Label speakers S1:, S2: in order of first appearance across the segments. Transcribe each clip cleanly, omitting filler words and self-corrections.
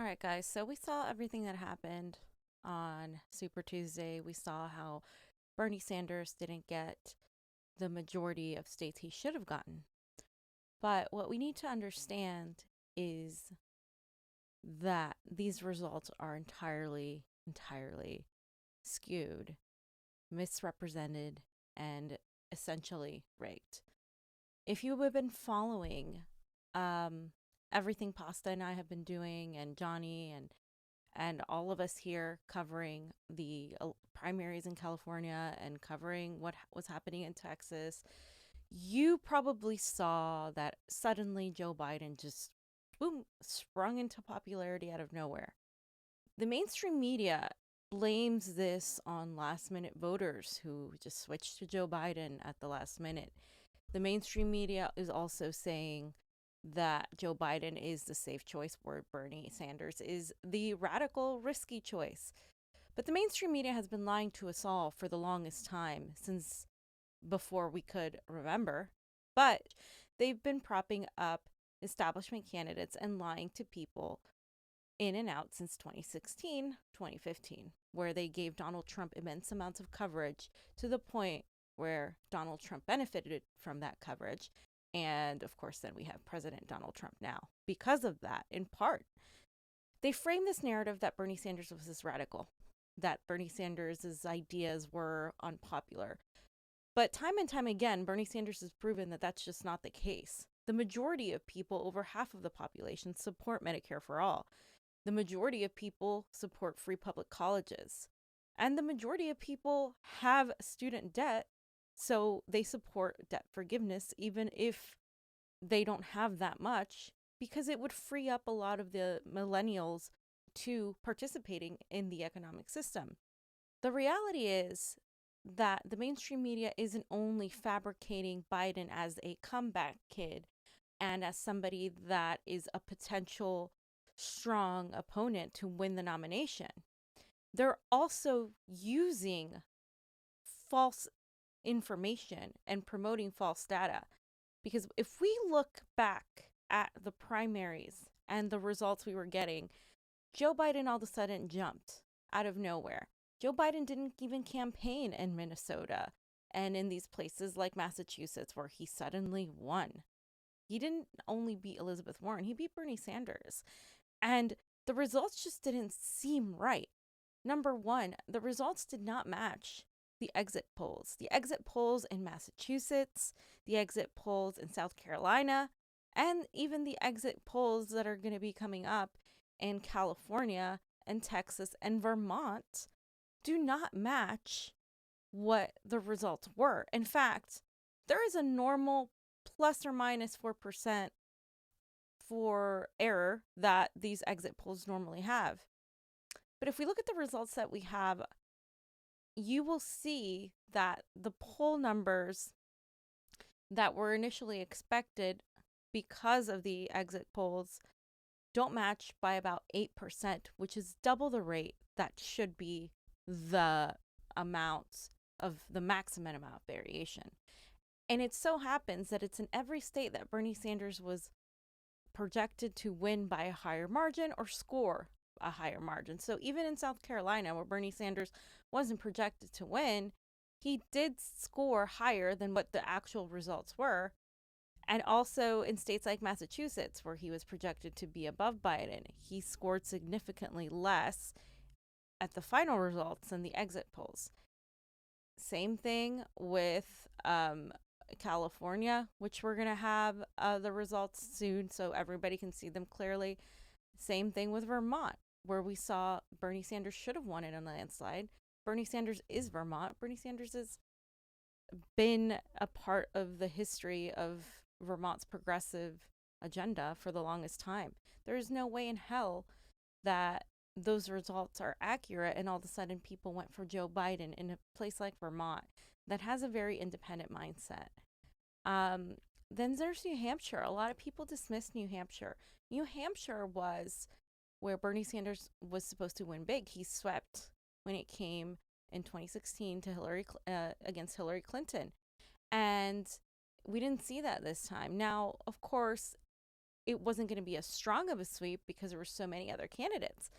S1: All right, guys. So we saw everything that happened on Super Tuesday. We saw how Bernie Sanders didn't get the majority of states he should have gotten. But what we need to understand is that these results are entirely skewed, misrepresented, and essentially rigged. If you have been following everything Pasta and I have been doing, and Johnny and all of us here covering the primaries in California and covering what was happening in Texas, you probably saw that suddenly Joe Biden just boom sprung into popularity out of nowhere. The mainstream media blames this on last minute voters who just switched to Joe Biden at the last minute. The mainstream media is also saying that Joe Biden is the safe choice, where Bernie Sanders is the radical, risky choice. But the mainstream media has been lying to us all for the longest time, since before we could remember. But they've been propping up establishment candidates and lying to people in and out since 2016, 2015, where they gave Donald Trump immense amounts of coverage to the point where Donald Trump benefited from that coverage. And of course, then we have President Donald Trump now. Because of that, in part, they framed this narrative that Bernie Sanders was this radical, that Bernie Sanders' ideas were unpopular. But time and time again, Bernie Sanders has proven that that's just not the case. The majority of people, over half of the population, support Medicare for all. The majority of people support free public colleges. And the majority of people have student debt, so they support debt forgiveness, even if they don't have that much, because it would free up a lot of the millennials to participating in the economic system. The reality is that the mainstream media isn't only fabricating Biden as a comeback kid and as somebody that is a potential strong opponent to win the nomination. They're also using false information and promoting false data. Because if we look back at the primaries and the results we were getting, Joe Biden all of a sudden jumped out of nowhere. Joe Biden didn't even campaign in Minnesota and in these places like Massachusetts where he suddenly won. He didn't only beat Elizabeth Warren, he beat Bernie Sanders. And the results just didn't seem right. Number one, the results did not match the exit polls. The exit polls in Massachusetts, the exit polls in South Carolina, and even the exit polls that are going to be coming up in California and Texas and Vermont do not match what the results were. In fact, there is a normal plus or minus 4% for error that these exit polls normally have. But if we look at the results that we have, you will see that the poll numbers that were initially expected because of the exit polls don't match by about 8%, which is double the rate that should be the amount of the maximum amount of variation. And it so happens that it's in every state that Bernie Sanders was projected to win by a higher margin or score a higher margin. So even in South Carolina, where Bernie Sanders wasn't projected to win, he did score higher than what the actual results were. And also in states like Massachusetts, where he was projected to be above Biden, he scored significantly less at the final results than the exit polls. Same thing with California, which we're going to have the results soon so everybody can see them clearly. Same thing with Vermont, where we saw Bernie Sanders should have won it on a landslide. Bernie Sanders is Vermont. Bernie Sanders has been a part of the history of Vermont's progressive agenda for the longest time. There is no way in hell that those results are accurate and all of a sudden people went for Joe Biden in a place like Vermont that has a very independent mindset. Then there's New Hampshire. A lot of people dismiss New Hampshire. New Hampshire was where Bernie Sanders was supposed to win big. He swept when it came in 2016 to against Hillary Clinton. And we didn't see that this time. Now, of course, it wasn't going to be as strong of a sweep because there were so many other candidates.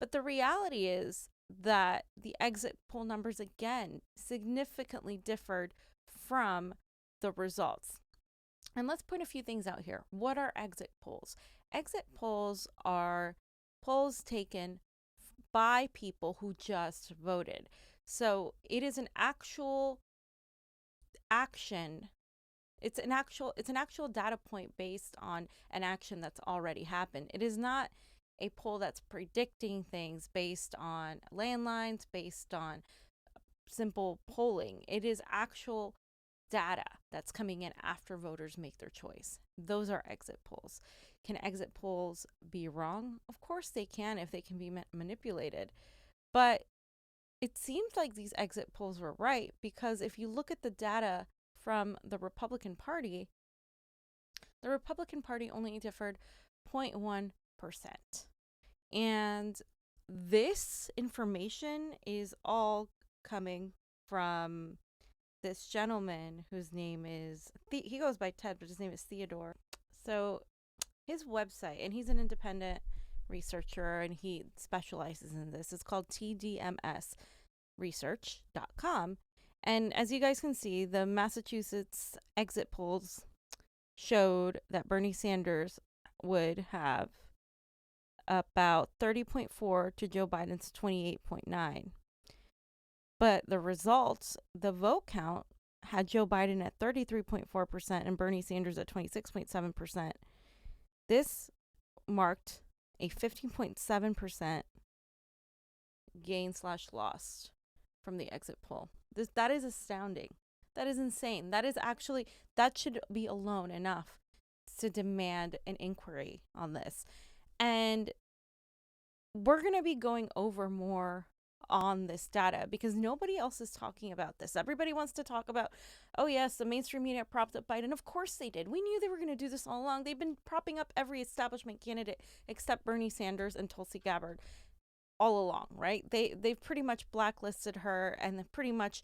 S1: But the reality is that the exit poll numbers, again, significantly differed from the results. And let's point a few things out here. What are exit polls? Exit polls are polls taken by people who just voted. So it is an actual action. It's an actual data point based on an action that's already happened. It is not a poll that's predicting things based on landlines, based on simple polling. It is actual data that's coming in after voters make their choice. Those are exit polls. Can exit polls be wrong? Of course they can, if they can be manipulated. But it seems like these exit polls were right, because if you look at the data from the Republican Party only differed 0.1%. And this information is all coming from this gentleman whose name is, he goes by Ted, but his name is Theodore. So his website, and he's an independent researcher and he specializes in this, it's called tdmsresearch.com. And as you guys can see, the Massachusetts exit polls showed that Bernie Sanders would have about 30.4 to Joe Biden's 28.9. But the results, the vote count, had Joe Biden at 33.4% and Bernie Sanders at 26.7%. This marked a 15.7% gain/loss from the exit poll. That is astounding. That is insane. That should be alone enough to demand an inquiry on this. And we're going to be going over more on this data because nobody else is talking about this. Everybody wants to talk about, oh yes, the mainstream media propped up Biden. Of course they did. We knew they were going to do this all along. They've been propping up every establishment candidate except Bernie Sanders and Tulsi Gabbard all along, right? They've pretty much blacklisted her, and they've pretty much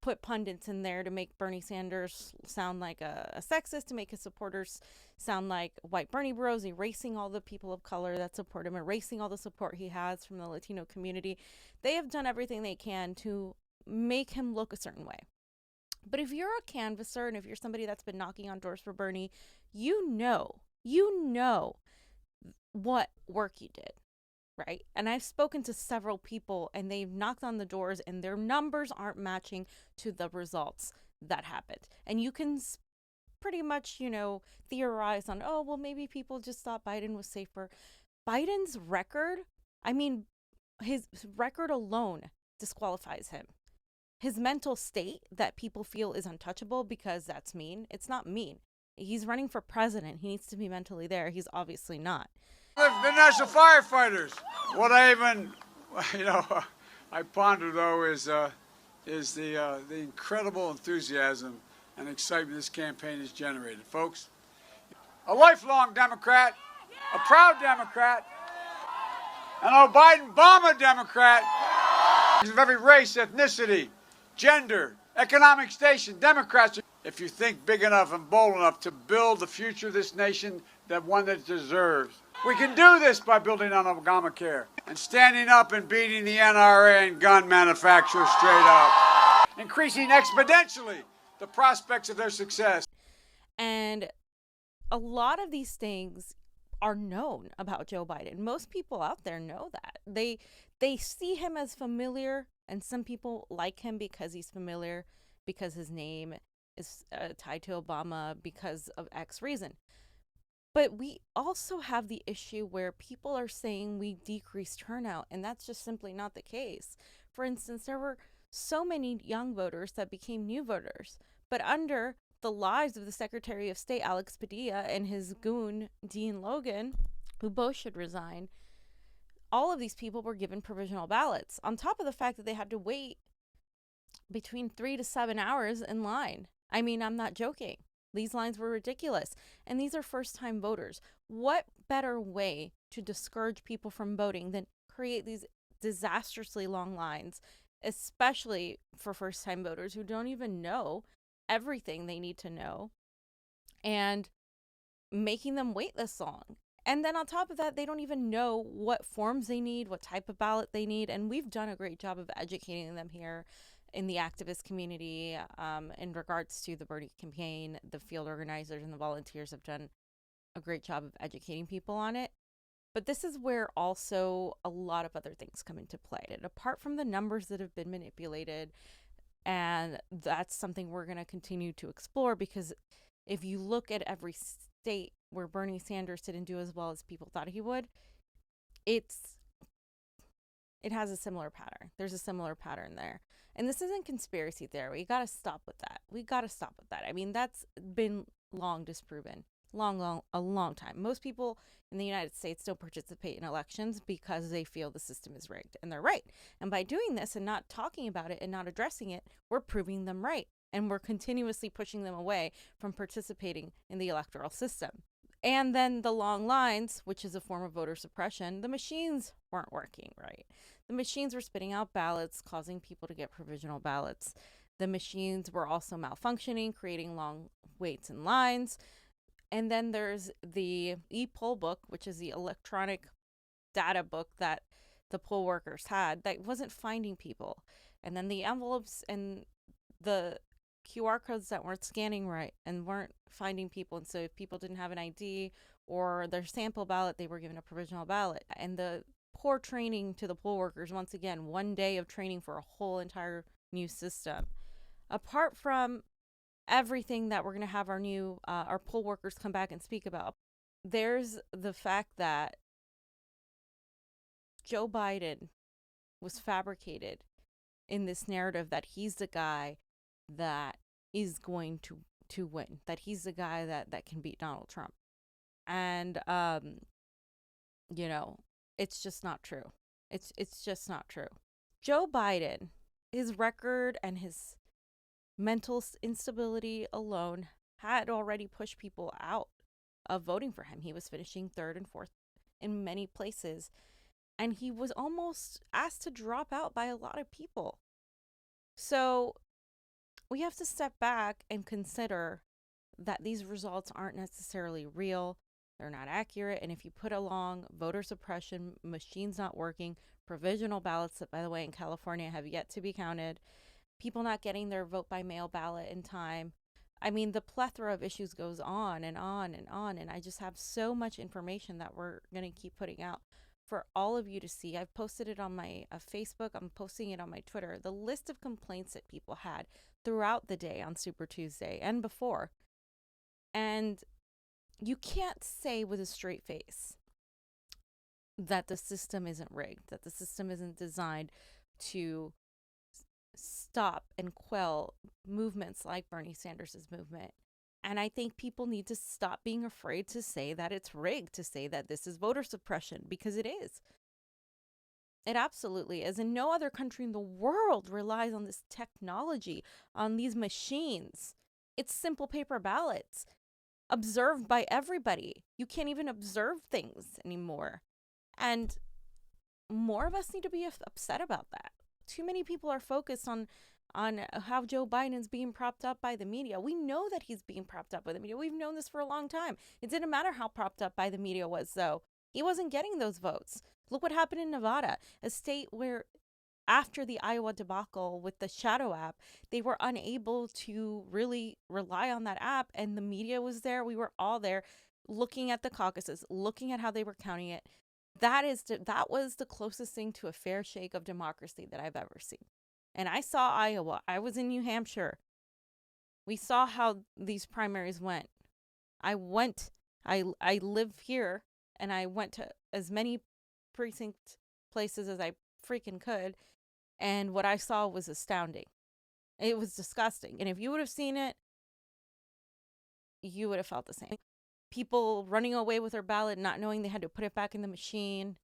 S1: put pundits in there to make Bernie Sanders sound like a sexist, to make his supporters sound like white Bernie bros, erasing all the people of color that support him, erasing all the support he has from the Latino community. They have done everything they can to make him look a certain way. But if you're a canvasser and if you're somebody that's been knocking on doors for Bernie, you know what work you did. Right. And I've spoken to several people and they've knocked on the doors and their numbers aren't matching to the results that happened. And you can pretty much, theorize on, oh, well, maybe people just thought Biden was safer. Biden's record, his record alone disqualifies him. His mental state that people feel is untouchable because that's mean. It's not mean. He's running for president. He needs to be mentally there. He's obviously not.
S2: The national firefighters. What I ponder though is the incredible enthusiasm and excitement this campaign has generated, folks. A lifelong Democrat, a proud Democrat, an Biden-Obama Democrat of every race, ethnicity, gender, economic station. Democrats, if you think big enough and bold enough to build the future of this nation, that one that it deserves. We can do this by building on Obamacare and standing up and beating the NRA and gun manufacturers straight up, increasing exponentially the prospects of their success.
S1: And a lot of these things are known about Joe Biden. Most people out there know that. They see him as familiar, and some people like him because he's familiar, because his name is tied to Obama, because of X reason. But we also have the issue where people are saying we decreased turnout, and that's just simply not the case. For instance, there were so many young voters that became new voters, but under the lies of the Secretary of State, Alex Padilla, and his goon, Dean Logan, who both should resign, all of these people were given provisional ballots, on top of the fact that they had to wait between 3 to 7 hours in line. I'm not joking. These lines were ridiculous. And these are first-time voters. What better way to discourage people from voting than create these disastrously long lines, especially for first-time voters who don't even know everything they need to know? And making them wait this long. And then on top of that, they don't even know what forms they need, what type of ballot they need. And we've done a great job of educating them here in the activist community in regards to the Bernie campaign. The field organizers and the volunteers have done a great job of educating people on it. But this is where also a lot of other things come into play. And apart from the numbers that have been manipulated, and that's something we're going to continue to explore, because if you look at every state where Bernie Sanders didn't do as well as people thought he would, it's it has a similar pattern. There's a similar pattern there. And this isn't conspiracy theory. We got to stop with that. We got to stop with that. I mean, that's been long disproven. A long time. Most people in the United States don't participate in elections because they feel the system is rigged. And they're right. And by doing this and not talking about it and not addressing it, we're proving them right. And we're continuously pushing them away from participating in the electoral system. And then the long lines, which is a form of voter suppression, the machines weren't working right. The machines were spitting out ballots, causing people to get provisional ballots. The machines were also malfunctioning, creating long waits and lines. And then there's the e-poll book, which is the electronic data book that the poll workers had that wasn't finding people. And then the envelopes and the QR codes that weren't scanning right and weren't finding people. And so if people didn't have an ID or their sample ballot, they were given a provisional ballot. And the poor training to the poll workers, once again, 1 day of training for a whole entire new system. Apart from everything that we're going to have our poll workers come back and speak about, there's the fact that Joe Biden was fabricated in this narrative that he's the guy that is going to win, that he's the guy that can beat Donald Trump. And it's just not true. It's just not true. Joe Biden, his record and his mental instability alone had already pushed people out of voting for him. He was finishing third and fourth in many places, and he was almost asked to drop out by a lot of people. So we have to step back and consider that these results aren't necessarily real. They're not accurate. And if you put along voter suppression, machines not working, provisional ballots that, by the way, in California have yet to be counted, people not getting their vote by mail ballot in time. I mean, the plethora of issues goes on and on and on. And I just have so much information that we're going to keep putting out for all of you to see. I've posted it on my Facebook. I'm posting it on my Twitter. The list of complaints that people had throughout the day on Super Tuesday and before. And you can't say with a straight face that the system isn't rigged, that the system isn't designed to stop and quell movements like Bernie Sanders' movement. And I think people need to stop being afraid to say that it's rigged, to say that this is voter suppression, because it is. It absolutely is. And no other country in the world relies on this technology, on these machines. It's simple paper ballots observed by everybody. You can't even observe things anymore. And more of us need to be upset about that. Too many people are focused on how Joe Biden's being propped up by the media. We know that he's being propped up by the media. We've known this for a long time. It didn't matter how propped up by the media was, though. He wasn't getting those votes. Look what happened in Nevada, a state where after the Iowa debacle with the Shadow app, they were unable to really rely on that app, and the media was there. We were all there looking at the caucuses, looking at how they were counting it. That was the closest thing to a fair shake of democracy that I've ever seen. And I saw Iowa. I was in New Hampshire. We saw how these primaries went. I live here, and I went to as many precinct places as I freaking could. And what I saw was astounding. It was disgusting. And if you would have seen it, you would have felt the same. People running away with their ballot, not knowing they had to put it back in the machine.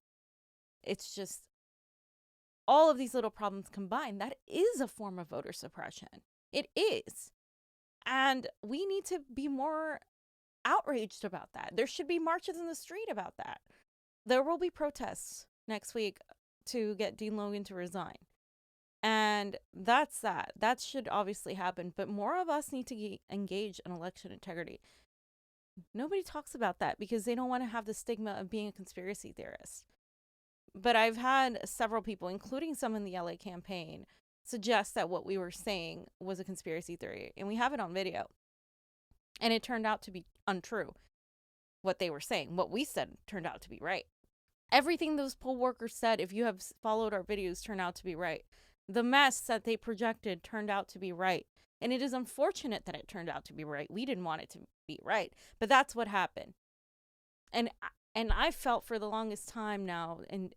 S1: It's just all of these little problems combined. That is a form of voter suppression. It is. And we need to be more outraged about that. There should be marches in the street about that. There will be protests next week to get Dean Logan to resign. And that's that. That should obviously happen. But more of us need to engage in election integrity. Nobody talks about that because they don't want to have the stigma of being a conspiracy theorist. But I've had several people, including some in the LA campaign, suggest that what we were saying was a conspiracy theory. And we have it on video. And it turned out to be untrue. What they were saying, what we said, turned out to be right. Everything those poll workers said, if you have followed our videos, turned out to be right. The mess that they projected turned out to be right. And it is unfortunate that it turned out to be right. We didn't want it to be right, but that's what happened. And I felt for the longest time now, and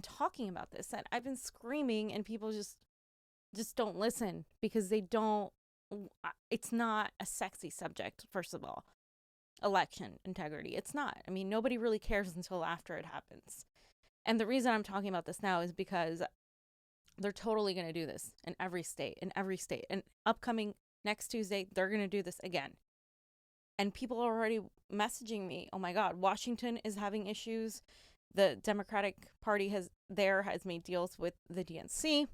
S1: talking about this, that I've been screaming, and people just don't listen because they don't. It's not a sexy subject. First of all, election integrity. It's not. I mean, nobody really cares until after it happens. And the reason I'm talking about this now is because they're totally going to do this in every state. And upcoming next Tuesday, they're going to do this again. And people are already messaging me, oh my God, Washington is having issues. The Democratic Party has made deals with the DNC.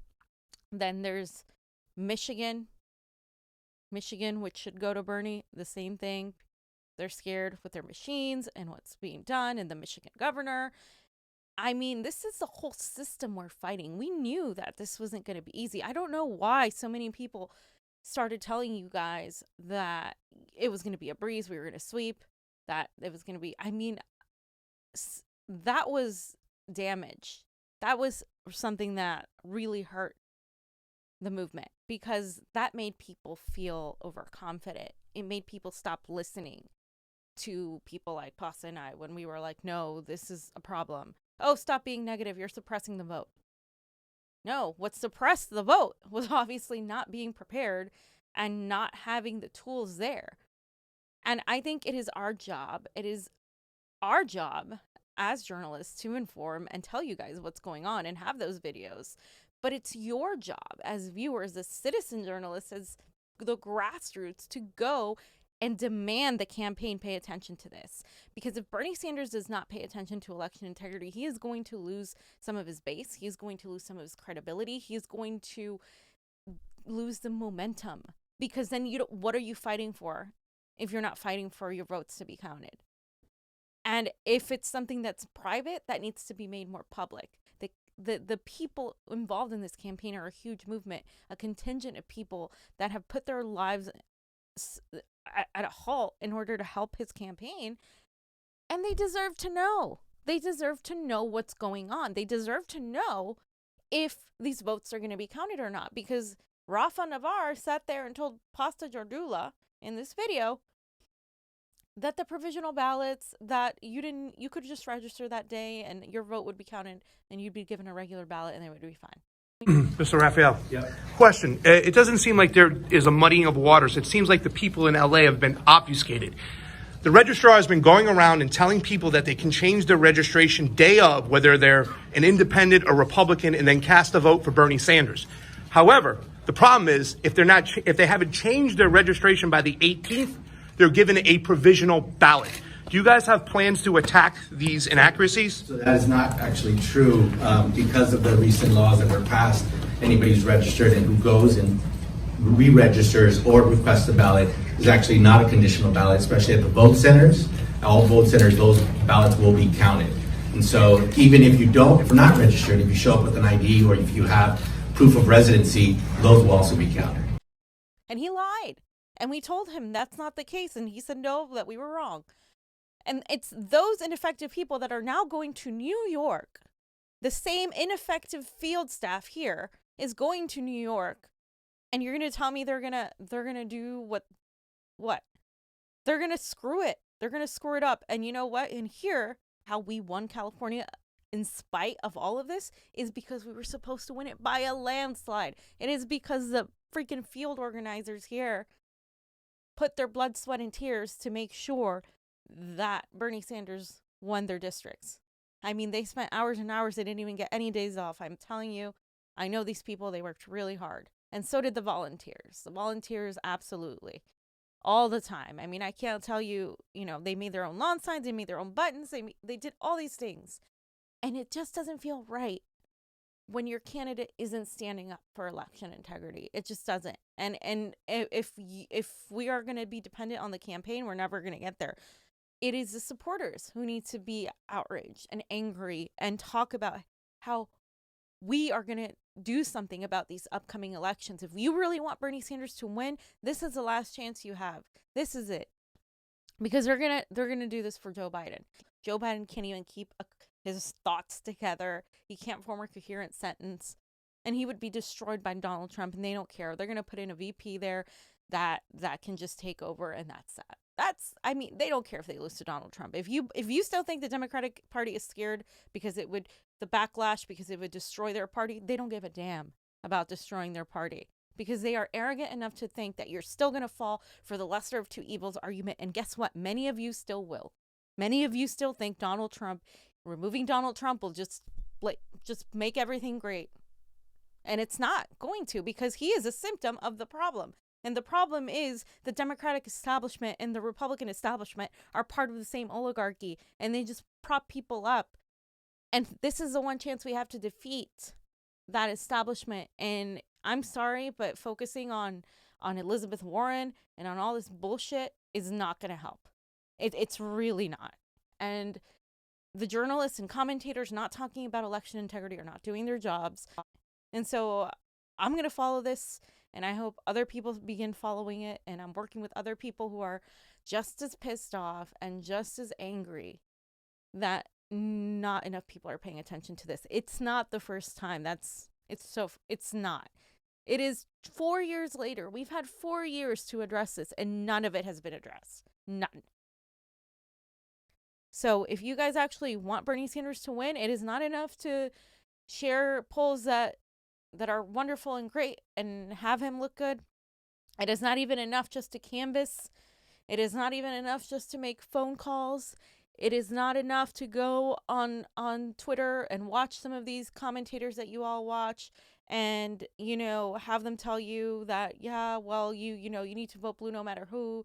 S1: Then there's Michigan, which should go to Bernie, the same thing. They're scared with their machines and what's being done, and the Michigan governor. I mean, this is the whole system we're fighting. We knew that this wasn't going to be easy. I don't know why so many people started telling you guys that it was going to be a breeze, we were going to sweep, that it was going to be, I mean, that was damage. That was something that really hurt the movement because that made people feel overconfident. It made people stop listening to people like Pasta and I when we were like, no, this is a problem. Oh, stop being negative. You're suppressing the vote. No, what suppressed the vote was obviously not being prepared and not having the tools there. And I think it is our job. It is our job as journalists to inform and tell you guys what's going on and have those videos. But it's your job as viewers, as citizen journalists, as the grassroots to go and demand the campaign pay attention to this. Because if Bernie Sanders does not pay attention to election integrity, he is going to lose some of his base. He's going to lose some of his credibility. He's going to lose the momentum. Because then what are you fighting for if you're not fighting for your votes to be counted? And if it's something that's private, that needs to be made more public. The people involved in this campaign are a huge movement, a contingent of people that have put their lives at a halt in order to help his campaign. And they deserve to know. They deserve to know what's going on. They deserve to know if these votes are going to be counted or not. Because Rafa Navar sat there and told Pasta Jordula in this video that the provisional ballots that you could just register that day and your vote would be counted and you'd be given a regular ballot and they would be fine.
S3: Mr. Raphael,
S4: Yeah.
S3: question. It doesn't seem like there is a muddying of waters. It seems like the people in LA have been obfuscated. The registrar has been going around and telling people that they can change their registration day of, whether they're an independent or Republican, and then cast a vote for Bernie Sanders. However, the problem is if they haven't changed their registration by the 18th, they're given a provisional ballot. Do you guys have plans to attack these inaccuracies?
S4: So that is not actually true because of the recent laws that were passed. Anybody who's registered and who goes and re-registers or requests a ballot is actually not a conditional ballot, especially at the vote centers. All vote centers, those ballots will be counted. And so even if you're not registered, if you show up with an ID or if you have proof of residency, those will also be counted.
S1: And he lied. And we told him that's not the case. And he said, no, that we were wrong. And it's those ineffective people that are now going to New York. The same ineffective field staff here is going to New York. And you're going to tell me they're going to do what? They're going to screw it. They're going to screw it up. And you know what? In here, how we won California in spite of all of this is because we were supposed to win it by a landslide. It is because the freaking field organizers here put their blood, sweat, and tears to make sure that Bernie Sanders won their districts. I mean, they spent hours and hours. They didn't even get any days off. I'm telling you, I know these people, they worked really hard. And so did the volunteers. The volunteers, absolutely. All the time. I mean, I can't tell you, they made their own lawn signs. They made their own buttons. They did all these things. And it just doesn't feel right when your candidate isn't standing up for election integrity. It just doesn't. And if we are going to be dependent on the campaign, we're never going to get there. it is the supporters who need to be outraged and angry and talk about how we are going to do something about these upcoming elections. If you really want Bernie Sanders to win, this is the last chance you have. This is it. Because they're going to do this for Joe Biden. Joe Biden can't even keep his thoughts together. He can't form a coherent sentence. And he would be destroyed by Donald Trump, and they don't care. They're going to put in a VP there that can just take over, and that's that. I mean, they don't care if they lose to Donald Trump. If you still think the Democratic Party is scared because the backlash, because it would destroy their party, they don't give a damn about destroying their party, because they are arrogant enough to think that you're still going to fall for the lesser of two evils argument. And guess what? Many of you still will. Many of you still think removing Donald Trump will just make everything great. And it's not going to, because he is a symptom of the problem. And the problem is the Democratic establishment and the Republican establishment are part of the same oligarchy, and they just prop people up. And this is the one chance we have to defeat that establishment. And I'm sorry, but focusing on Elizabeth Warren and on all this bullshit is not going to help. It's really not. And the journalists and commentators not talking about election integrity are not doing their jobs. And so I'm going to follow this, and I hope other people begin following it. And I'm working with other people who are just as pissed off and just as angry that not enough people are paying attention to this. It's not the first time. It's not. It is 4 years later. We've had 4 years to address this, and none of it has been addressed. None. So if you guys actually want Bernie Sanders to win, it is not enough to share polls that are wonderful and great and have him look good. It is not even enough just to canvass. It is not even enough just to make phone calls. It is not enough to go on Twitter and watch some of these commentators that you all watch and, have them tell you that, yeah, well, you need to vote blue no matter who.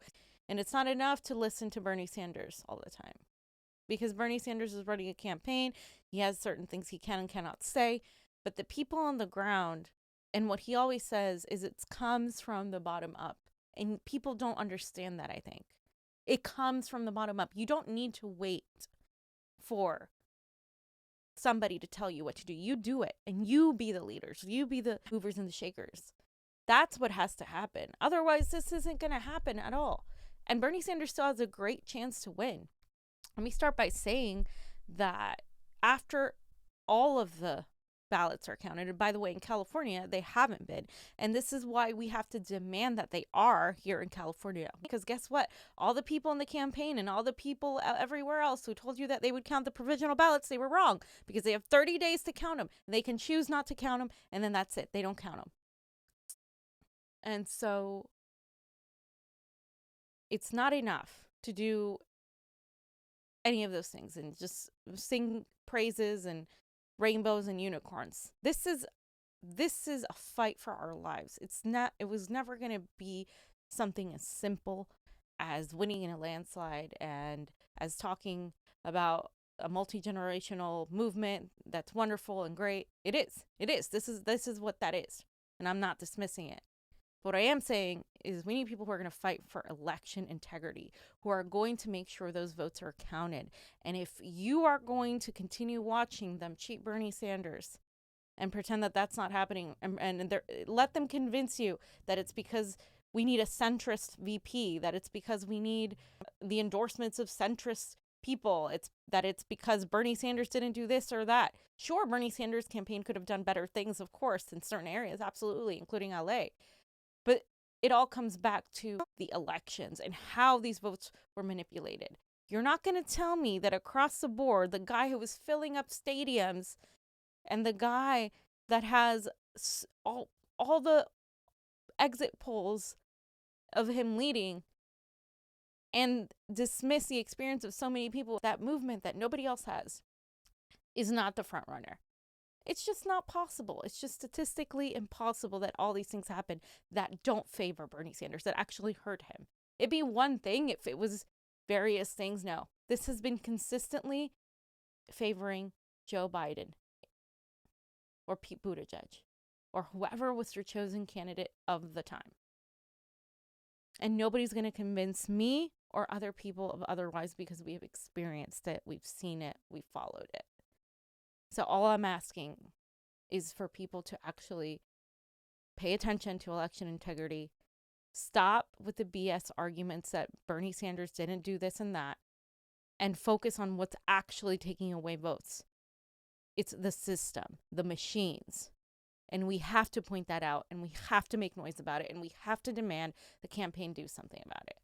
S1: And it's not enough to listen to Bernie Sanders all the time, because Bernie Sanders is running a campaign. He has certain things he can and cannot say. But the people on the ground, and what he always says is it comes from the bottom up. And people don't understand that, I think. It comes from the bottom up. You don't need to wait for somebody to tell you what to do. You do it, and you be the leaders. You be the movers and the shakers. That's what has to happen. Otherwise, this isn't going to happen at all. And Bernie Sanders still has a great chance to win. Let me start by saying that after all of the ballots are counted, and by the way, in California, they haven't been. And this is why we have to demand that they are here in California. Because guess what? All the people in the campaign and all the people everywhere else who told you that they would count the provisional ballots, they were wrong. Because they have 30 days to count them. They can choose not to count them, and then that's it. They don't count them. And so it's not enough to do any of those things and just sing praises and rainbows and unicorns. This is a fight for our lives. It was never going to be something as simple as winning in a landslide and as talking about a multi-generational movement that's wonderful and great. It is. This is what that is. And I'm not dismissing it. What I am saying is we need people who are going to fight for election integrity, who are going to make sure those votes are counted. And if you are going to continue watching them cheat Bernie Sanders and pretend that that's not happening, and let them convince you that it's because we need a centrist VP, that it's because we need the endorsements of centrist people, it's because Bernie Sanders didn't do this or that. Sure, Bernie Sanders' campaign could have done better things, of course, in certain areas, absolutely, including LA. But it all comes back to the elections and how these votes were manipulated. You're not going to tell me that across the board, the guy who was filling up stadiums and the guy that has all the exit polls of him leading and dismiss the experience of so many people, that movement that nobody else has, is not the front runner. It's just not possible. It's just statistically impossible that all these things happen that don't favor Bernie Sanders, that actually hurt him. It'd be one thing if it was various things. No, this has been consistently favoring Joe Biden or Pete Buttigieg or whoever was your chosen candidate of the time. And nobody's going to convince me or other people of otherwise, because we have experienced it, we've seen it, we've followed it. So all I'm asking is for people to actually pay attention to election integrity. Stop with the BS arguments that Bernie Sanders didn't do this and that, and focus on what's actually taking away votes. It's the system, the machines. And we have to point that out, and we have to make noise about it, and we have to demand the campaign do something about it.